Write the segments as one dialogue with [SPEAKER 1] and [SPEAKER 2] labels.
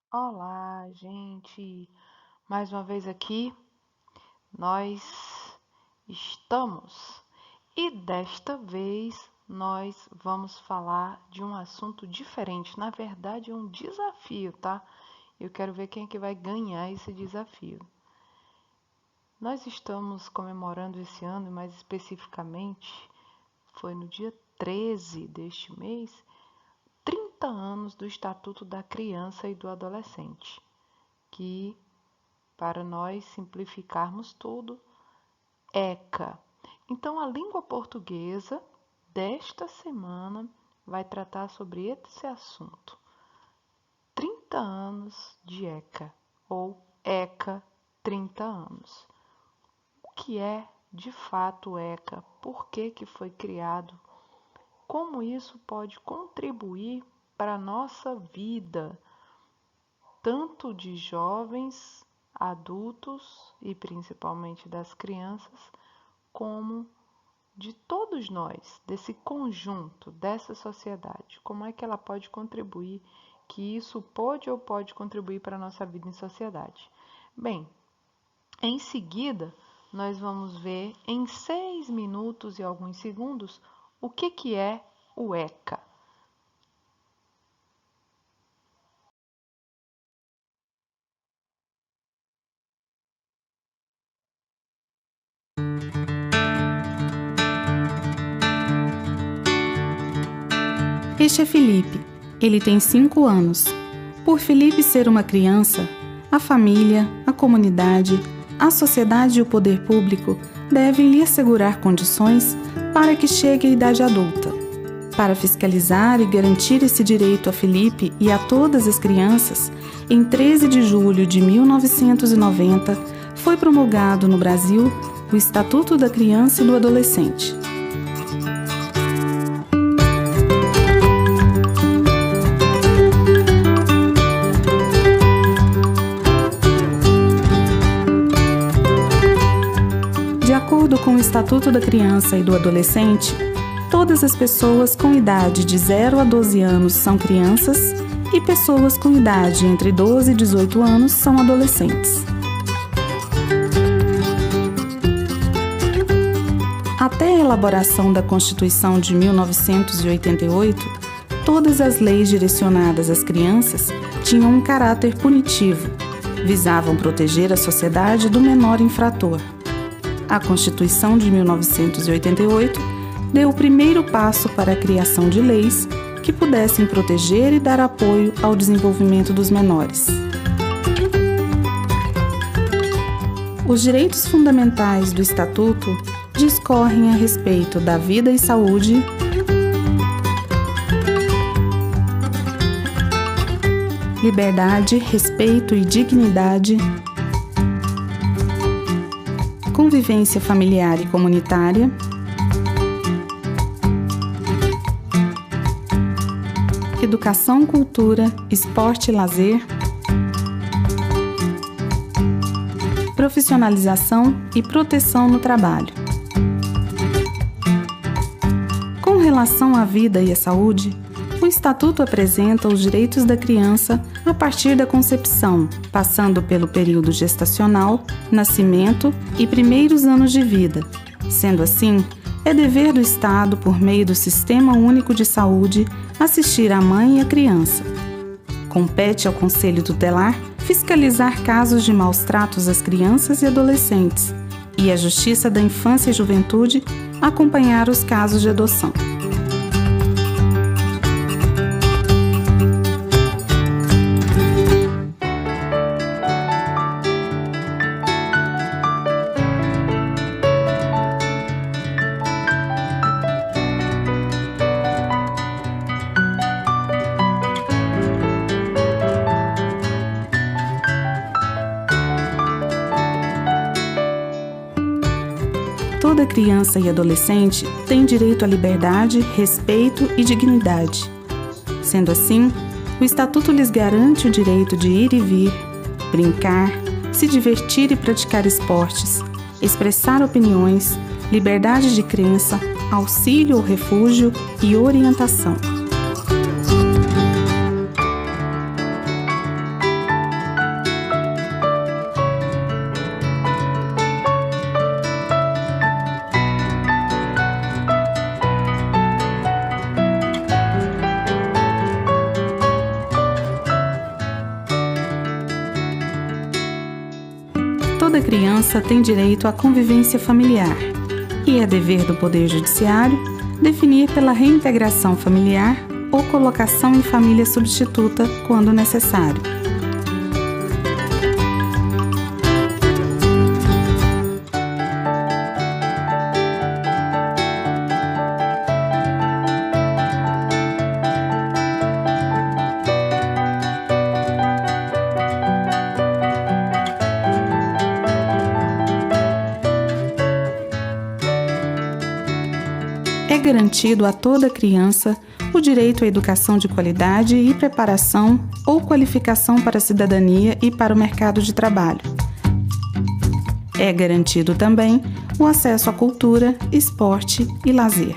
[SPEAKER 1] Olá, gente! Mais uma vez aqui nós estamos e desta vez nós vamos falar de um assunto diferente. Na verdade, é um desafio, tá? Eu quero ver quem é que vai ganhar esse desafio. Nós estamos comemorando esse ano, mais especificamente, foi no dia 13 deste mês, 30 anos do Estatuto da Criança e do Adolescente, que, para nós simplificarmos tudo, ECA. Então, a língua portuguesa desta semana vai tratar sobre esse assunto. 30 anos de ECA, ou ECA 30 anos. O que é, de fato, o ECA? Por que foi criado? Como isso pode contribuir para a nossa vida, tanto de jovens, adultos e principalmente das crianças, como de todos nós, desse conjunto, dessa sociedade. Como é que ela pode contribuir, que isso pode contribuir para a nossa vida em sociedade? Bem, em seguida, nós vamos ver em 6 minutos e alguns segundos o que é o ECA.
[SPEAKER 2] Este é Felipe. Ele tem 5 anos. Por Felipe ser uma criança, a família, a comunidade, a sociedade e o poder público devem lhe assegurar condições para que chegue à idade adulta. Para fiscalizar e garantir esse direito a Felipe e a todas as crianças, em 13 de julho de 1990, foi promulgado no Brasil o Estatuto da Criança e do Adolescente. De acordo com o Estatuto da Criança e do Adolescente, todas as pessoas com idade de 0 a 12 anos são crianças e pessoas com idade entre 12 e 18 anos são adolescentes. Até a elaboração da Constituição de 1988, todas as leis direcionadas às crianças tinham um caráter punitivo, visavam proteger a sociedade do menor infrator. A Constituição de 1988 deu o primeiro passo para a criação de leis que pudessem proteger e dar apoio ao desenvolvimento dos menores. Os direitos fundamentais do Estatuto discorrem a respeito da vida e saúde, liberdade, respeito e dignidade, convivência familiar e comunitária, educação, cultura, esporte e lazer, profissionalização e proteção no trabalho. Com relação à vida e à saúde, o Estatuto apresenta os direitos da criança a partir da concepção, passando pelo período gestacional, nascimento e primeiros anos de vida. Sendo assim, é dever do Estado, por meio do Sistema Único de Saúde, assistir a mãe e a criança. Compete ao Conselho Tutelar fiscalizar casos de maus-tratos às crianças e adolescentes e à Justiça da Infância e Juventude acompanhar os casos de adoção. Toda criança e adolescente tem direito à liberdade, respeito e dignidade. Sendo assim, o Estatuto lhes garante o direito de ir e vir, brincar, se divertir e praticar esportes, expressar opiniões, liberdade de crença, auxílio ou refúgio e orientação. toda criança tem direito à convivência familiar e é dever do Poder Judiciário definir pela reintegração familiar ou colocação em família substituta quando necessário. É garantido a toda criança o direito à educação de qualidade e preparação ou qualificação para a cidadania e para o mercado de trabalho. É garantido também o acesso à cultura, esporte e lazer.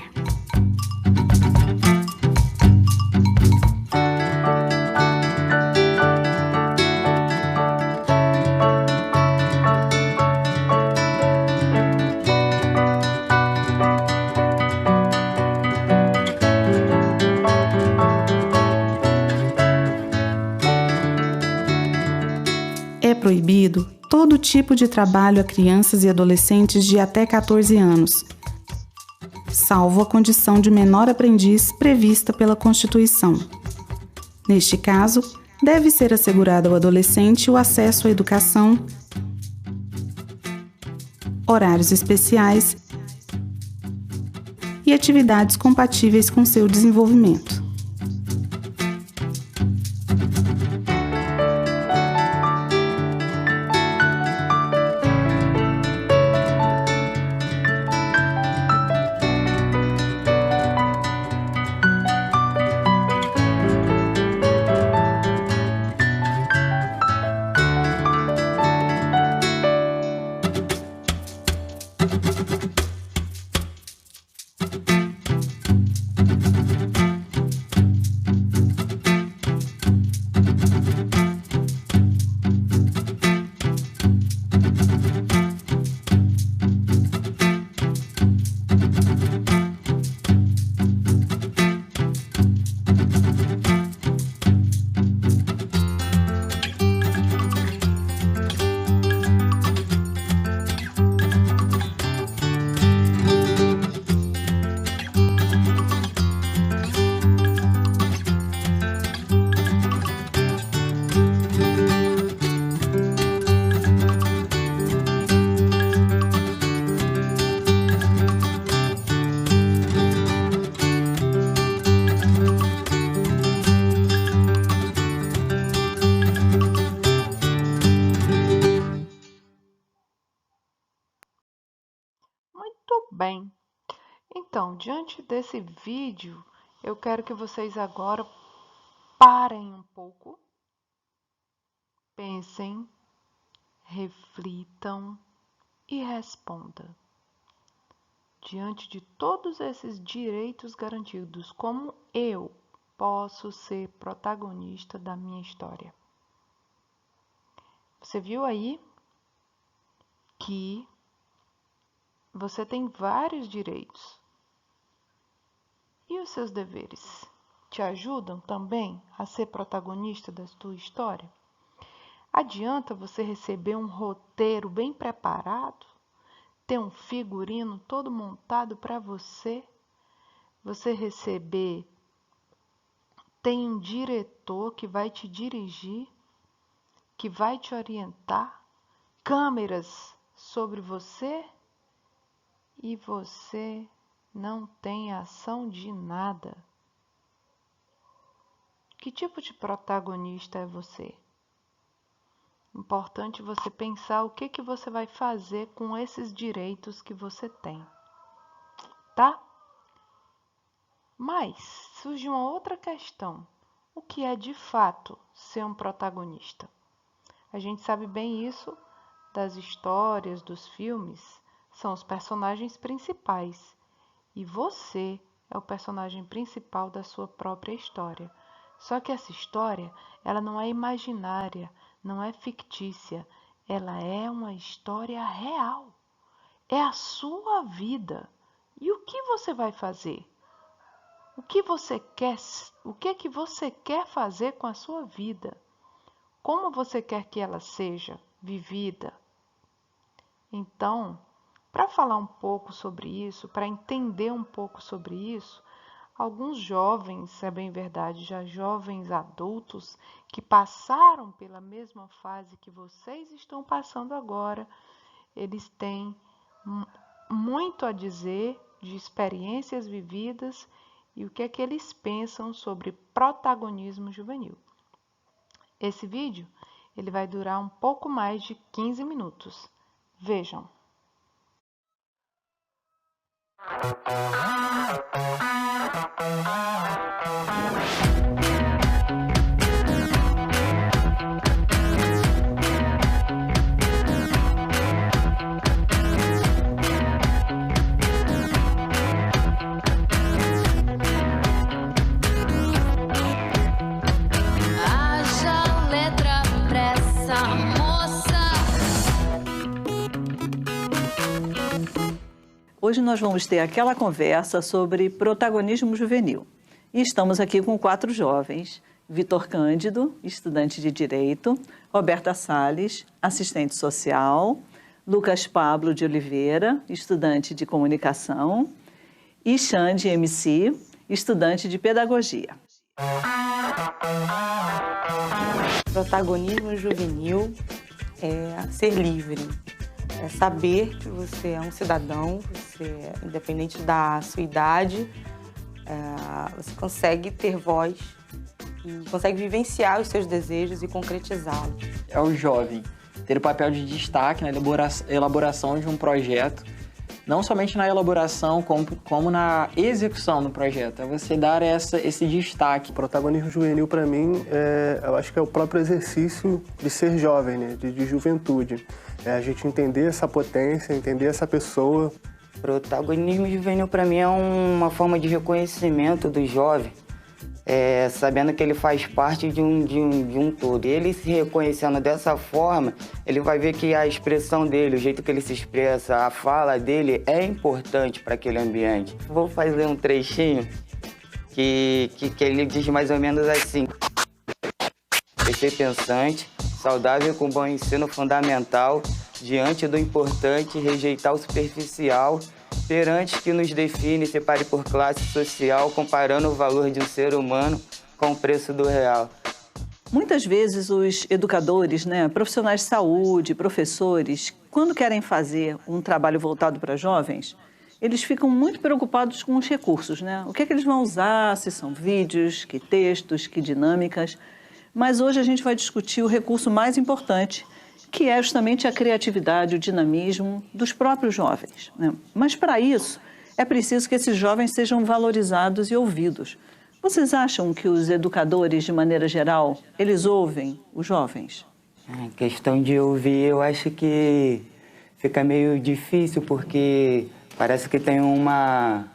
[SPEAKER 2] É proibido todo tipo de trabalho a crianças e adolescentes de até 14 anos, salvo a condição de menor aprendiz prevista pela Constituição. Neste caso, deve ser assegurado ao adolescente o acesso à educação, horários especiais e atividades compatíveis com seu desenvolvimento.
[SPEAKER 1] Muito bem. Então, diante desse vídeo, eu quero que vocês agora parem um pouco, pensem, reflitam e respondam. Diante de todos esses direitos garantidos, como eu posso ser protagonista da minha história? Você viu aí que você tem vários direitos. E os seus deveres? Te ajudam também a ser protagonista da sua história? Adianta você receber um roteiro bem preparado? Ter um figurino todo montado para você? Você receber, tem um diretor que vai te dirigir, que vai te orientar, câmeras sobre você e você não tem ação de nada. Que tipo de protagonista é você? Importante você pensar o que você vai fazer com esses direitos que você tem, tá? Mas surge uma outra questão. O que é de fato ser um protagonista? A gente sabe bem isso das histórias, dos filmes, são os personagens principais. E você é o personagem principal da sua própria história. Só que essa história, ela não é imaginária, não é fictícia, ela é uma história real. É a sua vida. E o que você vai fazer? O que você quer, o que é que você quer fazer com a sua vida? Como você quer que ela seja vivida? Então, para falar um pouco sobre isso, para entender um pouco sobre isso, alguns jovens, é bem verdade, já jovens adultos que passaram pela mesma fase que vocês estão passando agora, eles têm muito a dizer de experiências vividas e o que é que eles pensam sobre protagonismo juvenil. Esse vídeo ele vai durar um pouco mais de 15 minutos. Vejam.
[SPEAKER 3] Hoje nós vamos ter aquela conversa sobre protagonismo juvenil. E estamos aqui com 4 jovens: Vitor Cândido, estudante de Direito; Roberta Salles, assistente social; Lucas Pablo de Oliveira, estudante de Comunicação; e Xande MC, estudante de Pedagogia.
[SPEAKER 4] Protagonismo juvenil é ser livre. É saber que você é um cidadão, você, independente da sua idade, você consegue ter voz e consegue vivenciar os seus desejos e concretizá-los.
[SPEAKER 5] É o jovem ter o papel de destaque na elaboração de um projeto, não somente na elaboração, como na execução do projeto. É você dar esse destaque.
[SPEAKER 6] O protagonismo juvenil, para mim, eu acho que é o próprio exercício de ser jovem, né? de juventude. É a gente entender essa potência, entender essa pessoa.
[SPEAKER 7] Protagonismo juvenil, para mim, é uma forma de reconhecimento do jovem, sabendo que ele faz parte de um todo. E ele se reconhecendo dessa forma, ele vai ver que a expressão dele, o jeito que ele se expressa, a fala dele é importante para aquele ambiente. Vou fazer um trechinho que ele diz mais ou menos assim: ser pensante, saudável com bom ensino fundamental, diante do importante, rejeitar o superficial, perante que nos define, separe por classe social, comparando o valor de um ser humano com o preço do real.
[SPEAKER 3] Muitas vezes os educadores, profissionais de saúde, professores, quando querem fazer um trabalho voltado para jovens, eles ficam muito preocupados com os recursos, O que é que eles vão usar, se são vídeos, que textos, que dinâmicas. Mas hoje a gente vai discutir o recurso mais importante, que é justamente a criatividade, o dinamismo dos próprios jovens. Mas para isso é preciso que esses jovens sejam valorizados e ouvidos. Vocês acham que os educadores, de maneira geral, eles ouvem os jovens?
[SPEAKER 7] A questão de ouvir, eu acho que fica meio difícil, porque parece que tem uma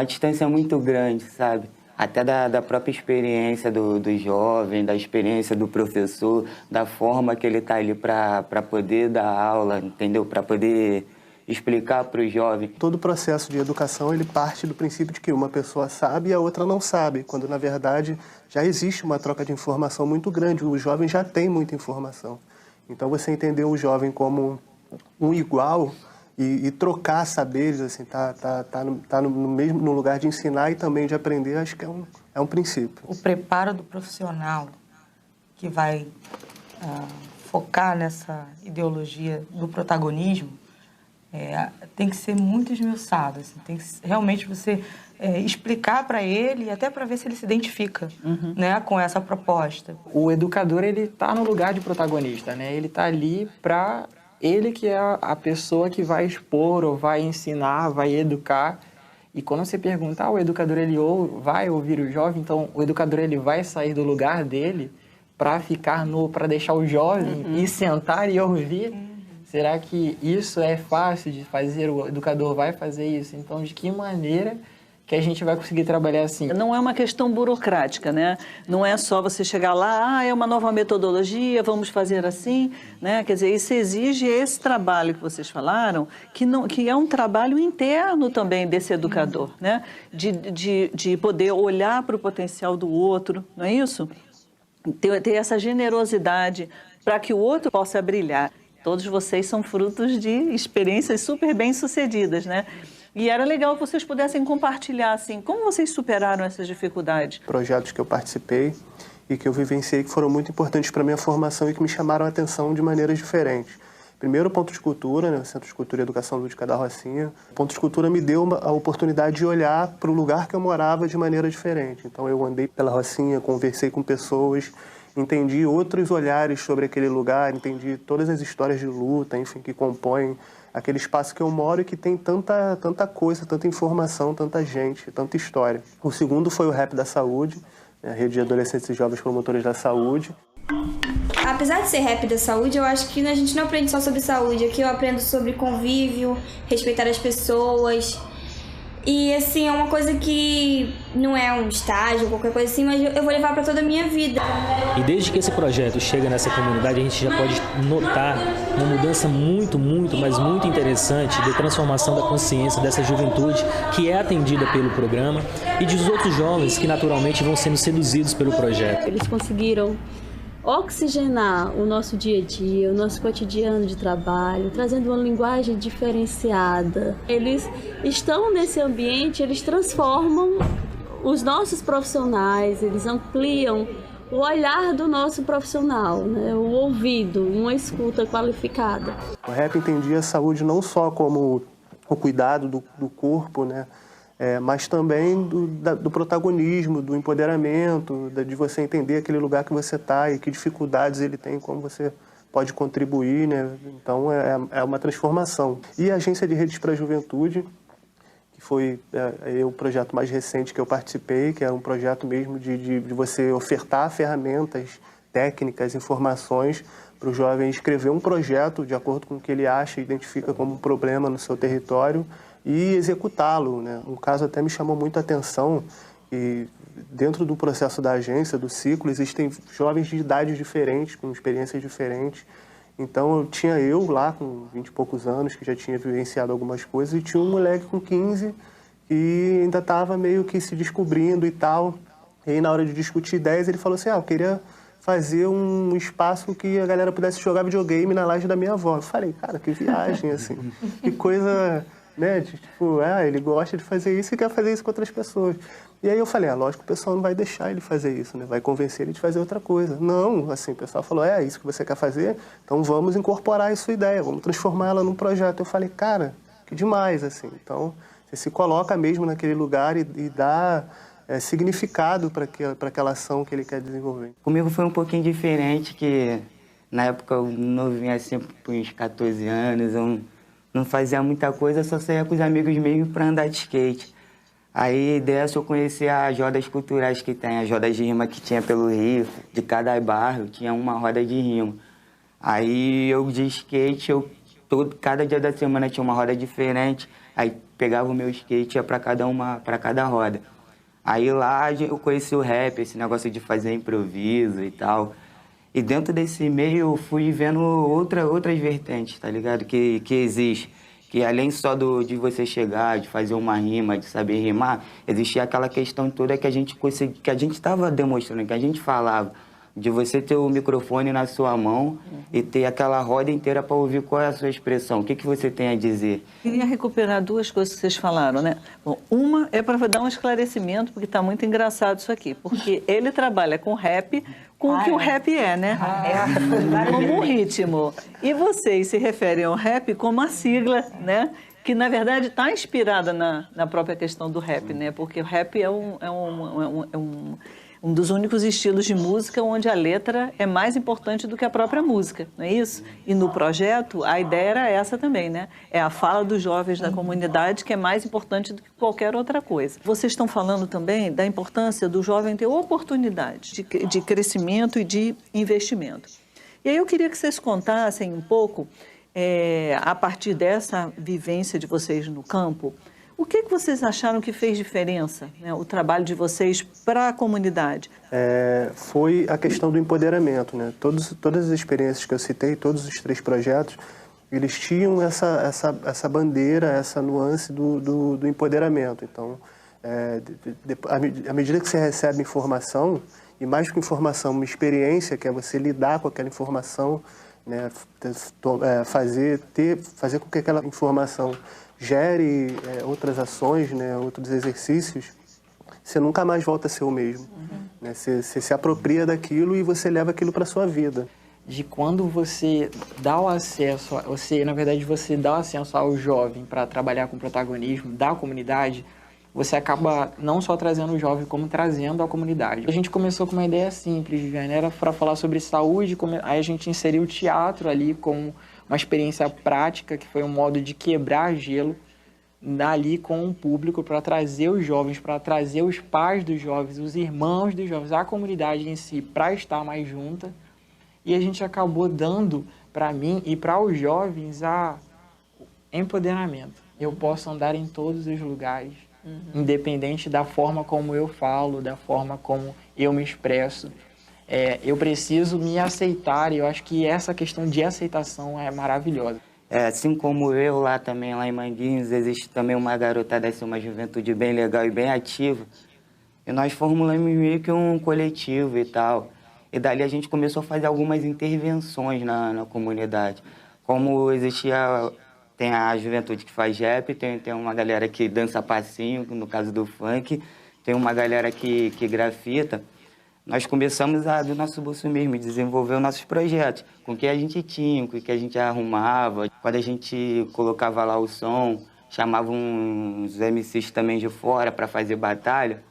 [SPEAKER 7] distância muito grande, sabe? Até da própria experiência do jovem, da experiência do professor, da forma que ele está ali para poder dar aula, entendeu? Para poder explicar para o jovem.
[SPEAKER 6] Todo o processo de educação, ele parte do princípio de que uma pessoa sabe e a outra não sabe, quando, na verdade, já existe uma troca de informação muito grande. O jovem já tem muita informação. Então, você entender o jovem como um igual e trocar saberes, assim, tá no lugar de ensinar e também de aprender, acho que é um princípio.
[SPEAKER 4] O preparo do profissional que vai focar nessa ideologia do protagonismo tem que ser muito esmiuçado, assim, tem que realmente você explicar para ele e até para ver se ele se identifica com essa proposta.
[SPEAKER 5] O educador, ele está no lugar de protagonista, Ele está ali para... Ele que é a pessoa que vai expor, ou vai ensinar, vai educar. E quando você pergunta, o educador ele vai ouvir o jovem, então o educador ele vai sair do lugar dele para deixar o jovem ir sentar e ouvir. Será que isso é fácil de fazer? O educador vai fazer isso? Então, de que maneira que a gente vai conseguir trabalhar assim?
[SPEAKER 3] Não é uma questão burocrática, Não é só você chegar lá, é uma nova metodologia, vamos fazer assim, Quer dizer, isso exige esse trabalho que vocês falaram, que é um trabalho interno também desse educador, De poder olhar para o potencial do outro, não é isso? Ter essa generosidade para que o outro possa brilhar. Todos vocês são frutos de experiências super bem-sucedidas, né? E era legal que vocês pudessem compartilhar, assim, como vocês superaram essas dificuldades?
[SPEAKER 6] Projetos que eu participei e que eu vivenciei que foram muito importantes para a minha formação e que me chamaram a atenção de maneiras diferentes. Primeiro, o Ponto de Cultura, né, o Centro de Cultura e Educação Lúdica da Rocinha. O Ponto de Cultura me deu a oportunidade de olhar para o lugar que eu morava de maneira diferente. Então, eu andei pela Rocinha, conversei com pessoas, entendi outros olhares sobre aquele lugar, entendi todas as histórias de luta, enfim, que compõem aquele espaço que eu moro e que tem tanta coisa, tanta informação, tanta gente, tanta história. O segundo foi o Rap da Saúde, a Rede de Adolescentes e Jovens Promotores da Saúde.
[SPEAKER 8] Apesar de ser Rap da Saúde, eu acho que a gente não aprende só sobre saúde. Aqui eu aprendo sobre convívio, respeitar as pessoas. E, assim, é uma coisa que não é um estágio ou qualquer coisa assim, mas eu vou levar para toda a minha vida.
[SPEAKER 9] E desde que esse projeto chega nessa comunidade, a gente já pode notar uma mudança muito, mas muito interessante de transformação da consciência dessa juventude que é atendida pelo programa e dos outros jovens que naturalmente vão sendo seduzidos pelo projeto.
[SPEAKER 10] Eles conseguiram oxigenar o nosso dia a dia, o nosso cotidiano de trabalho, trazendo uma linguagem diferenciada. Eles estão nesse ambiente, eles transformam os nossos profissionais, eles ampliam o olhar do nosso profissional, né? O ouvido, uma escuta qualificada.
[SPEAKER 6] O rap entendia a saúde não só como o cuidado do corpo, né? Mas também do protagonismo, do empoderamento, de você entender aquele lugar que você está e que dificuldades ele tem, como você pode contribuir, né? Então é uma transformação. E a Agência de Redes para a Juventude, que foi o projeto mais recente que eu participei, que é um projeto mesmo de você ofertar ferramentas, técnicas, informações para o jovem escrever um projeto de acordo com o que ele acha e identifica como um problema no seu território e executá-lo, né? Um caso até me chamou muito a atenção e dentro do processo da agência, do ciclo, existem jovens de idades diferentes, com experiências diferentes. Então tinha eu lá com 20 e poucos anos, que já tinha vivenciado algumas coisas, e tinha um moleque com 15 que ainda estava meio que se descobrindo e tal. E aí na hora de discutir ideias ele falou assim, eu queria fazer um espaço que a galera pudesse jogar videogame na laje da minha avó. Eu falei, cara, que viagem, assim, que coisa... Né? Tipo, ele gosta de fazer isso e quer fazer isso com outras pessoas. E aí eu falei, lógico, o pessoal não vai deixar ele fazer isso, né? Vai convencer ele de fazer outra coisa. Não, assim, o pessoal falou, é isso que você quer fazer? Então vamos incorporar isso ideia, vamos transformar ela num projeto. Eu falei, cara, que demais, assim. Então, você se coloca mesmo naquele lugar e dá significado para aquela ação que ele quer desenvolver.
[SPEAKER 7] Comigo foi um pouquinho diferente, que na época eu novinha assim, por uns 14 anos, eu não fazia muita coisa, só saía com os amigos mesmo para andar de skate. Aí dessa eu conheci as rodas culturais que tem, as rodas de rima que tinha pelo Rio, de cada bairro tinha uma roda de rima. Aí eu de skate, cada dia da semana tinha uma roda diferente, aí pegava o meu skate e ia para cada roda. Aí lá eu conheci o rap, esse negócio de fazer improviso e tal. E dentro desse meio eu fui vendo outras vertentes, tá ligado? Que existe. Que além só de você chegar, de fazer uma rima, de saber rimar, existia aquela questão toda que a gente estava demonstrando, que a gente falava. De você ter o microfone na sua mão e ter aquela roda inteira para ouvir qual é a sua expressão, o que você tem a dizer.
[SPEAKER 3] Queria recuperar duas coisas que vocês falaram, né? Bom, uma é para dar um esclarecimento, porque está muito engraçado isso aqui, porque ele trabalha com rap, com o que o rap é, né? Como um ritmo. E vocês se referem ao rap como a sigla, né? Que, na verdade, está inspirada na própria questão do rap, né? Porque o rap é um dos únicos estilos de música onde a letra é mais importante do que a própria música, não é isso? E no projeto, a ideia era essa também, né? É a fala dos jovens da comunidade que é mais importante do que qualquer outra coisa. Vocês estão falando também da importância do jovem ter oportunidade de crescimento e de investimento. E aí eu queria que vocês contassem um pouco, a partir dessa vivência de vocês no campo, o que vocês acharam que fez diferença, né, o trabalho de vocês para a comunidade?
[SPEAKER 6] Foi a questão do empoderamento, né? Todas as experiências que eu citei, todos os 3 projetos, eles tinham essa bandeira, essa nuance do empoderamento. Então, à medida que você recebe informação, e mais do que informação, uma experiência, que é você lidar com aquela informação, né, fazer com que aquela informação gere outras ações, né, outros exercícios, você nunca mais volta a ser o mesmo. Né? Você se apropria daquilo e você leva aquilo para a sua vida.
[SPEAKER 5] De quando você dá o acesso, na verdade, você dá o acesso ao jovem para trabalhar com protagonismo da comunidade, você acaba não só trazendo o jovem, como trazendo a comunidade. A gente começou com uma ideia simples, Viviane, era para falar sobre saúde, aí a gente inseriu o teatro ali como uma experiência prática, que foi um modo de quebrar gelo, dali com o público, para trazer os jovens, para trazer os pais dos jovens, os irmãos dos jovens, a comunidade em si, para estar mais junta. E a gente acabou dando para mim e para os jovens empoderamento. Eu posso andar em todos os lugares, independente da forma como eu falo, da forma como eu me expresso. Eu preciso me aceitar, e eu acho que essa questão de aceitação é maravilhosa.
[SPEAKER 7] Assim como eu lá também, lá em Manguinhos, existe também uma garotada, assim, uma juventude bem legal e bem ativa. E nós formulamos meio que um coletivo e tal. E dali a gente começou a fazer algumas intervenções na comunidade. Como tem a juventude que faz rap, tem uma galera que dança passinho, no caso do funk, tem uma galera que grafita. Nós começamos do nosso bolso mesmo, desenvolver os nossos projetos, com o que a gente tinha, com o que a gente arrumava. Quando a gente colocava lá o som, chamava uns MCs também de fora para fazer batalha.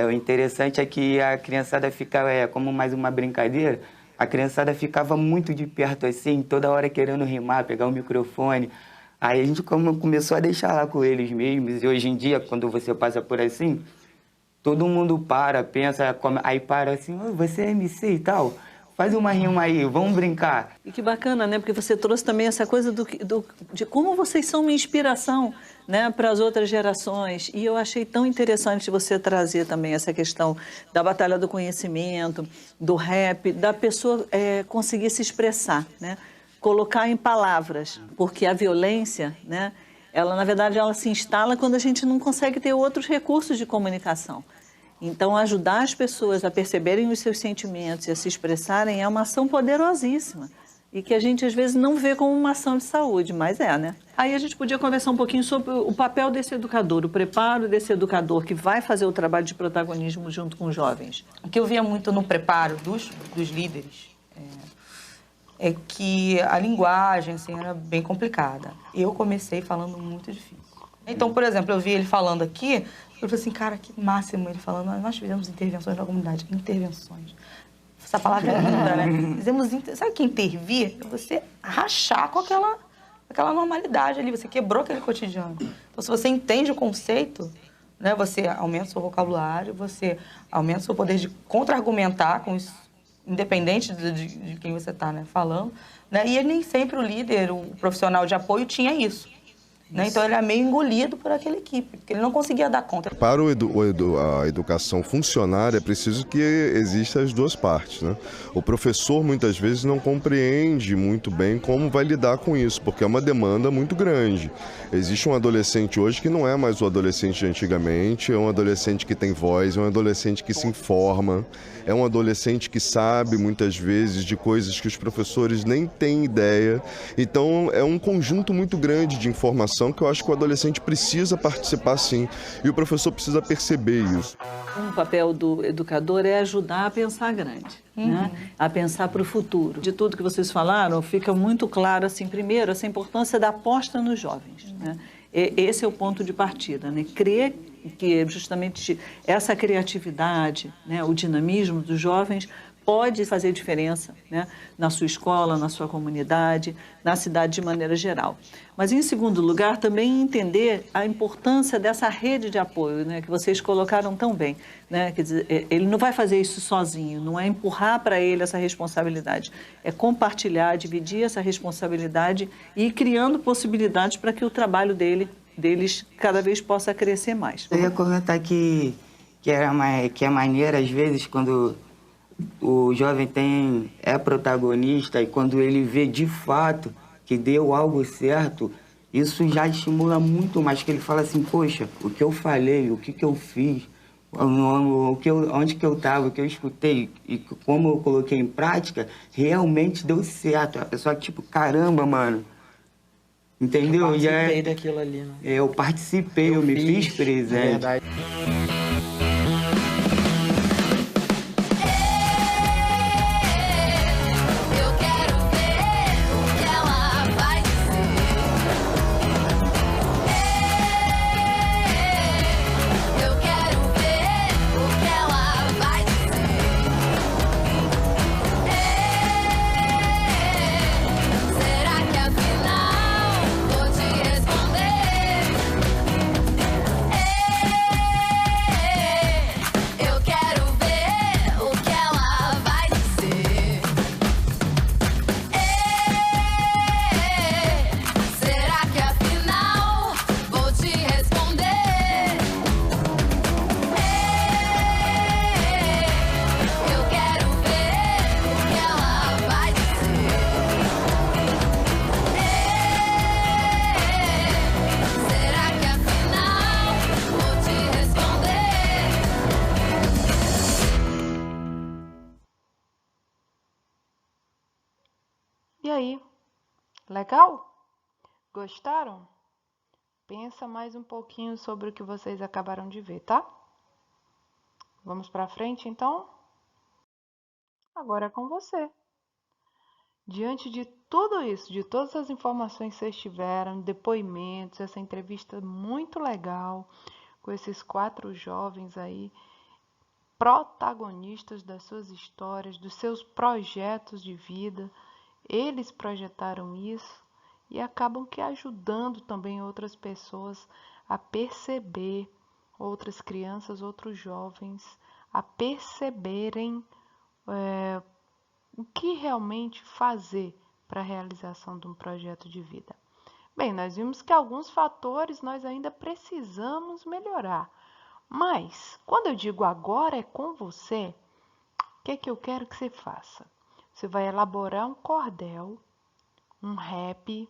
[SPEAKER 7] O interessante é que a criançada ficava, como mais uma brincadeira, a criançada ficava muito de perto assim, toda hora querendo rimar, pegar o microfone. Aí a gente começou a deixar lá com eles mesmos, e hoje em dia, quando você passa por assim, todo mundo pensa, aí para assim, você é MC e tal? Faz uma rima aí, vamos brincar.
[SPEAKER 3] E que bacana, né? Porque você trouxe também essa coisa de como vocês são uma inspiração, né, para as outras gerações. E eu achei tão interessante você trazer também essa questão da batalha do conhecimento, do rap, da pessoa conseguir se expressar, né? Colocar em palavras, porque a violência, né, ela, na verdade, ela se instala quando a gente não consegue ter outros recursos de comunicação. Então, ajudar as pessoas a perceberem os seus sentimentos e a se expressarem é uma ação poderosíssima e que a gente, às vezes, não vê como uma ação de saúde, mas né? Aí a gente podia conversar um pouquinho sobre o papel desse educador, o preparo desse educador que vai fazer o trabalho de protagonismo junto com os jovens.
[SPEAKER 4] O que eu via muito no preparo dos líderes é que a linguagem assim, era bem complicada. Eu comecei falando muito difícil. Então, por exemplo, eu vi ele falando aqui, eu falei assim, cara, que máximo ele falando. Nós fizemos intervenções na comunidade. Intervenções. Essa palavra é linda, né? Sabe o que intervir? É você rachar com aquela normalidade ali. Você quebrou aquele cotidiano. Então, se você entende o conceito, né, você aumenta o seu vocabulário, você aumenta o seu poder de contra-argumentar com isso, independente de quem você está, né, falando. Né? E nem sempre o líder, o profissional de apoio, tinha isso. Né? Então, ele é meio engolido por aquela equipe, porque ele não conseguia dar conta.
[SPEAKER 11] Para a educação funcionar, é preciso que existam as duas partes. Né? O professor, muitas vezes, não compreende muito bem como vai lidar com isso, porque é uma demanda muito grande. Existe um adolescente hoje que não é mais o adolescente de antigamente, é um adolescente que tem voz, é um adolescente que se informa, é um adolescente que sabe, muitas vezes, de coisas que os professores nem têm ideia. Então, é um conjunto muito grande de informação que eu acho que o adolescente precisa participar, sim, e o professor precisa perceber isso.
[SPEAKER 3] O papel do educador é ajudar a pensar grande, né? A pensar para o futuro. De tudo que vocês falaram, fica muito claro, assim, primeiro, essa importância da aposta nos jovens, né? Esse é o ponto de partida, né? Crer que justamente essa criatividade, né, o dinamismo dos jovens pode fazer diferença, né, na sua escola, na sua comunidade, na cidade de maneira geral. Mas, em segundo lugar, também entender a importância dessa rede de apoio, né, que vocês colocaram tão bem. Né? Quer dizer, ele não vai fazer isso sozinho, não é empurrar para ele essa responsabilidade, é compartilhar, dividir essa responsabilidade e ir criando possibilidades para que o trabalho deles cada vez possa crescer mais.
[SPEAKER 7] Eu ia comentar que é maneiro, às vezes, quando o jovem é protagonista e quando ele vê de fato que deu algo certo, isso já estimula muito mais, que ele fala assim, poxa, o que eu falei, o que eu fiz, onde que eu estava, o que eu escutei e como eu coloquei em prática, realmente deu certo. A pessoa, tipo, caramba, mano. Entendeu?
[SPEAKER 5] Eu participei daquilo ali, né?
[SPEAKER 7] Eu participei, eu me fiz presente.
[SPEAKER 5] Verdade.
[SPEAKER 1] E aí, legal? Gostaram? Pensa mais um pouquinho sobre o que vocês acabaram de ver, tá? Vamos para frente, então? Agora é com você. Diante de tudo isso, de todas as informações que vocês tiveram, depoimentos, essa entrevista muito legal com esses 4 jovens aí, protagonistas das suas histórias, dos seus projetos de vida, eles projetaram isso e acabam que ajudando também outras pessoas a perceber, outras crianças, outros jovens, a perceberem o que realmente fazer para a realização de um projeto de vida. Bem, nós vimos que alguns fatores nós ainda precisamos melhorar, mas quando eu digo agora é com você, o que é que eu quero que você faça? Você vai elaborar um cordel, um rap,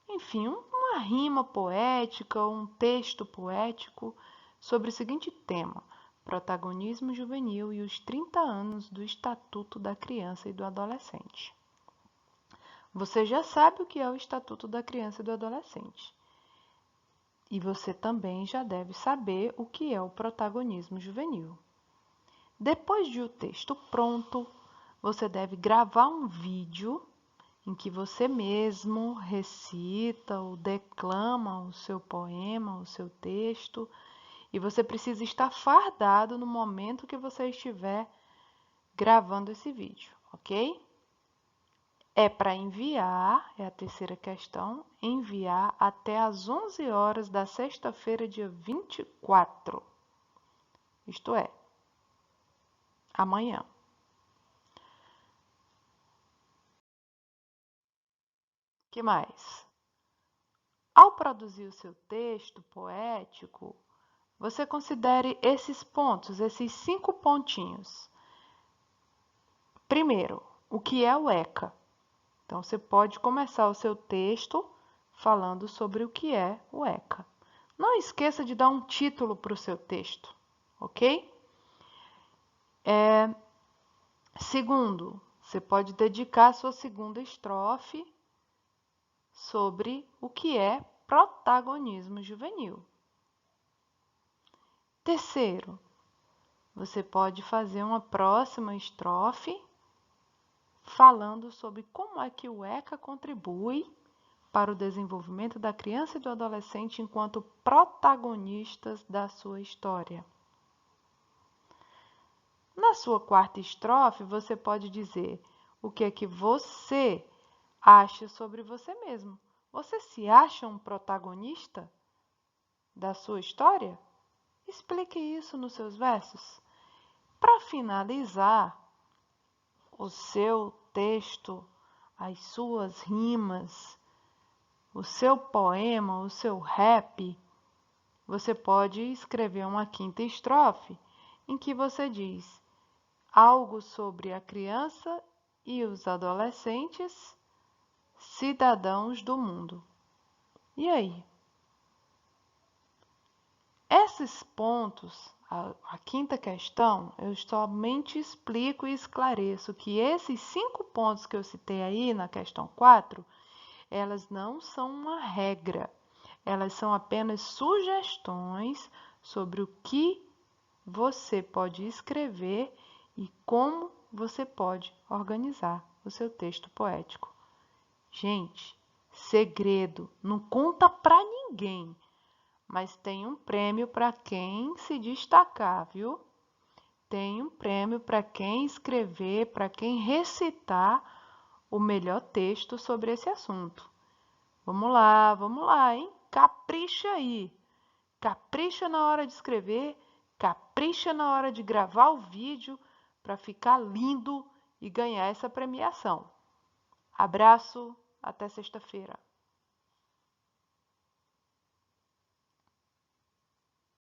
[SPEAKER 1] enfim, uma rima poética, um texto poético sobre o seguinte tema: protagonismo juvenil e os 30 anos do Estatuto da Criança e do Adolescente. Você já sabe o que é o Estatuto da Criança e do Adolescente. E você também já deve saber o que é o protagonismo juvenil. Depois de o texto pronto, você deve gravar um vídeo em que você mesmo recita ou declama o seu poema, o seu texto, e você precisa estar fardado no momento que você estiver gravando esse vídeo, ok? É para enviar, é a terceira questão, enviar até às 11 horas da sexta-feira, dia 24. Isto é, amanhã. Que mais? Ao produzir o seu texto poético, você considere esses pontos, esses 5 pontinhos. Primeiro, o que é o ECA? Então, você pode começar o seu texto falando sobre o que é o ECA. Não esqueça de dar um título para o seu texto, ok? Segundo, você pode dedicar a sua segunda estrofe sobre o que é protagonismo juvenil. Terceiro, você pode fazer uma próxima estrofe falando sobre como é que o ECA contribui para o desenvolvimento da criança e do adolescente enquanto protagonistas da sua história. Na sua quarta estrofe, você pode dizer o que é que você acha sobre você mesmo. Você se acha um protagonista da sua história? Explique isso nos seus versos. Para finalizar o seu texto, as suas rimas, o seu poema, o seu rap, você pode escrever uma quinta estrofe em que você diz algo sobre a criança e os adolescentes, cidadãos do mundo. E aí? Esses pontos, a quinta questão, eu somente explico e esclareço que esses 5 pontos que eu citei aí na questão 4, elas não são uma regra, elas são apenas sugestões sobre o que você pode escrever e como você pode organizar o seu texto poético. Gente, segredo, não conta para ninguém, mas tem um prêmio para quem se destacar, viu? Tem um prêmio para quem escrever, para quem recitar o melhor texto sobre esse assunto. Vamos lá, hein? Capricha aí. Capricha na hora de escrever, capricha na hora de gravar o vídeo para ficar lindo e ganhar essa premiação. Abraço, até sexta-feira.